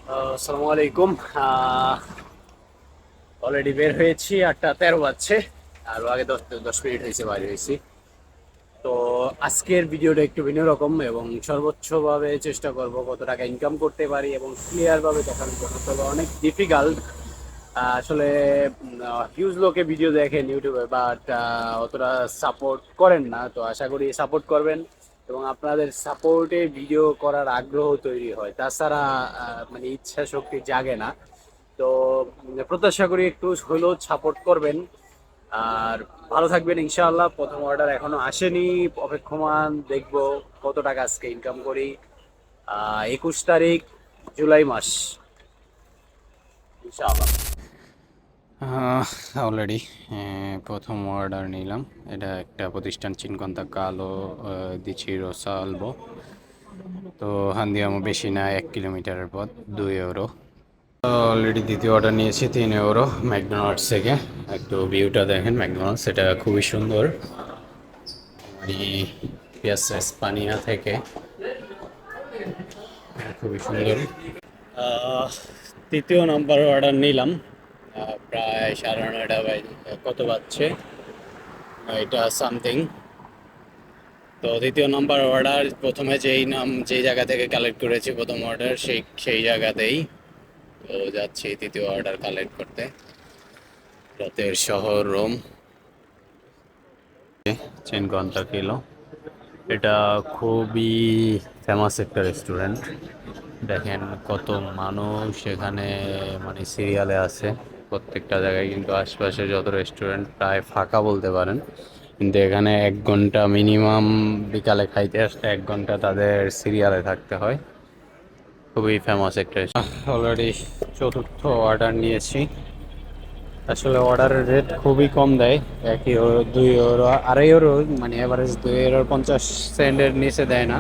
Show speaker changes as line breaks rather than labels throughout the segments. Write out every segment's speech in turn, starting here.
আসসালামু আলাইকুম। অলরেডি বের হয়েছি, 8টা 13 বাজছে। আরো আগে 10 মিনিট হয়েছে বাইরে হয়েছি। তো আজকের ভিডিওটা একটু ভিন্ন রকম এবং সর্বোচ্চভাবে চেষ্টা করব কত টাকা ইনকাম করতে পারি এবং ক্লিয়ার ভাবে দেখানোর জন্য। তবে অনেক ডিফিকাল্ট আসলে। হিউজ লোকে ভিডিও দেখেন ইউটিউবে, বাট অতটা সাপোর্ট করেন না। তো আশা করি সাপোর্ট করবেন এবং আপনাদের সাপোর্টে ভিডিও করার আগ্রহ তৈরি হয়। তাছাড়া মানে ইচ্ছা শক্তি জাগে না। তো প্রত্যাশা করি একটু হলেও সাপোর্ট করবেন। আর ভালো থাকবেন ইনশাআল্লাহ। প্রথম অর্ডার এখনো আসেনি, অপেক্ষমান, দেখবো কত টাকা আজকে ইনকাম করি। 21 তারিখ, জুলাই মাস, ইনশাআল্লাহ।
অলরেডি প্রথম অর্ডার নিলাম। এটা একটা প্রতিষ্ঠান চিনকন্তা কালো দিচ্ছি রোসা আলবো। তো হান্দিয়ামো বেশি না, 1 কিলোমিটারের পথ, 2 ইউরো। অলরেডি দ্বিতীয় অর্ডার নিয়েছি, 3 ইউরো, ম্যাকডোনাল্ডস থেকে। একটু ভিউটা দেখেন, ম্যাকডোনাল্ডস এটা খুবই সুন্দর। মানে পিয়াসা স্পানিয়া থেকে খুবই সুন্দর। তৃতীয় নাম্বার অর্ডার নিলাম। প্রায় 9:30 কত বাজছে, এটা সামথিং। তো দ্বিতীয় নাম্বার অর্ডার, প্রথমে যেই জায়গা থেকে কালেক্ট করেছি প্রথম অর্ডার, সেই জায়গাতেই। তো যাচ্ছি দ্বিতীয় অর্ডার কালেক্ট করতে। রাতের শহর রোম, 5 কিলো। এটা খুবই ফেমাস একটা রেস্টুরেন্ট। দেখেন কত মানুষ এখানে, মানে সিরিয়ালে আছে প্রত্যেকটা জায়গায়। কিন্তু আশপাশে যত রেস্টুরেন্ট প্রায় ফাঁকা বলতে পারেন। কিন্তু এখানে 1 ঘন্টা মিনিমাম, বিকালে খাইতে আসলে 1 ঘন্টা তাদের সিরিয়ালে থাকতে হয়। খুবই ফেমাস একটা। অলরেডি চতুর্থ অর্ডার নিয়েছি। আসলে অর্ডারের রেট খুবই কম দেয়, 1 ইউরো, 2 ইউরো, 2.5 ইউরো, মানে এভারেজ 2 ইউরো 50 সেন্টের নিচে দেয় না।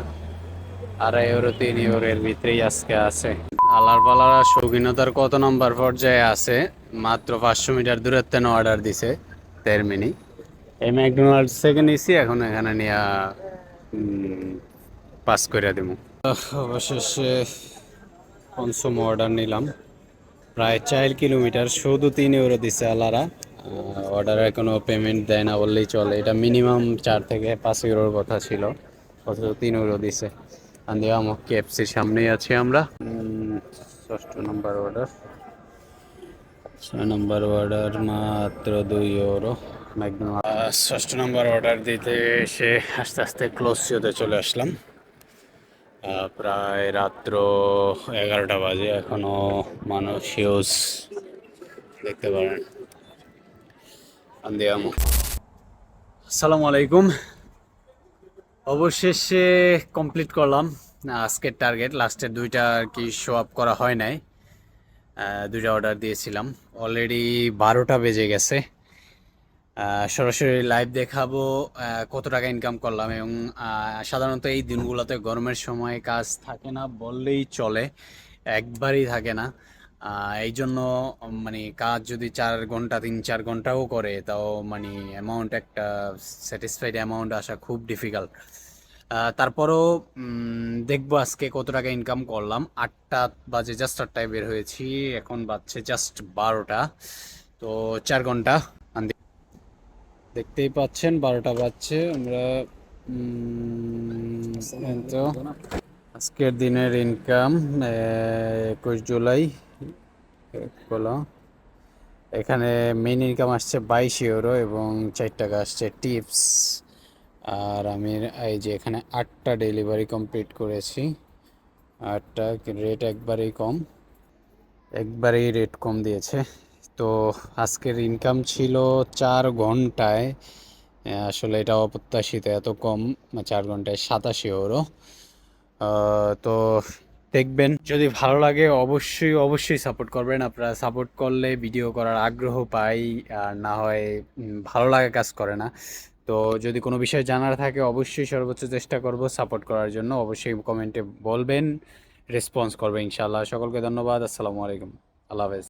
2.5 ইউরো 3 ইউরো এর ভিতরেই আজকে আছে। আলার পালারা শৌখিনতার কত নম্বর পর্যায়ে আছে, মাত্র 500 মিটার দূরত্বে অর্ডার দিছে 1.5 মিনিট। এই ম্যাকডোনাল্ডস থেকে নিছি, এখন এখানে নিয়ে পাস করে দেবো। অবশেষে পঞ্চম অর্ডার নিলাম, প্রায় 4 কিলোমিটার, শুধু 3 ইউরো দিছে আলারা। অর্ডারে কোনো পেমেন্ট দেয় না বললেই চলে। এটা মিনিমাম 4 থেকে 5 ইউরোর কথা ছিল, অথচ 3 ইউরো দিছে। আন্দিয়াম কেএফসির সামনেই আছি আমরা। ষষ্ঠ নম্বর অর্ডার, 6 নম্বর অর্ডার, মাত্র 2 ইউরো। ম্যাকডোনাল্ড ষষ্ঠ নম্বর অর্ডার দিতে এসে আস্তে আস্তে ক্লোজ হতে চলে আসলাম। প্রায় রাত্র 11টা বাজে, এখনো মানুষ হিউজ দেখতে পারেন। আন্দিয়ামো।
আসসালামু আলাইকুম। অবশেষে কমপ্লিট করলাম আজকের টার্গেট। লাস্টের দুইটা আর কি শো আপ করা হয় নাই। দুইটা অর্ডার দিয়েছিলাম, অলরেডি 12টা বেজে গেছে। সরাসরি লাইভ দেখাবো কত টাকা ইনকাম করলাম। এবং সাধারণত এই দিনগুলোতে গরমের সময় কাজ থাকে না বললেই চলে, একবারই থাকে না। এই জন্য মানে কাজ যদি 4 ঘন্টা 3-4 ঘন্টাও করে, তাও মানে অ্যামাউন্ট, একটা স্যাটিসফাইড অ্যামাউন্ট আসা খুব ডিফিকাল্ট। তারপরও দেখবো আজকে কত টাকা ইনকাম করলাম। 8টা বাজে, জাস্ট 8টায় বের হয়েছি, এখন বাজছে জাস্ট 12টা। তো 4 ঘন্টা, দেখতেই পাচ্ছেন 12টা বাজছে। আমরা তো আজকের দিনের ইনকাম 21 জুলাই হলো। এখানে মেইন ইনকাম আসছে 22 ইউরো এবং 4 টাকা আসছে টিপস। আর আমি এই যে এখানে 8টা ডেলিভারি কমপ্লিট করেছি। 8টা রেট একবারেই কম, একবারেই রেট কম দিয়েছে। তো আজকের ইনকাম ছিল 4 ঘন্টায়, আসলে এটা অপ্রত্যাশিত এত কম। 4 ঘন্টায় 87 ইউরো। তো দেখবেন, যদি ভালো লাগে অবশ্যই অবশ্যই সাপোর্ট করবেন। আপনারা সাপোর্ট করলে ভিডিও করার আগ্রহ পাই, আর না হয় ভালো লাগা কাজ করে না। তো যদি কোনো বিষয় জানার থাকে অবশ্যই সর্বোচ্চ চেষ্টা করব সাপোর্ট করার জন্য। অবশ্যই কমেন্টে বলবেন, রেসপন্স করবে ইনশাআল্লাহ। সকলকে ধন্যবাদ। আসসালামু আলাইকুম, আল্লাহ হাফেজ।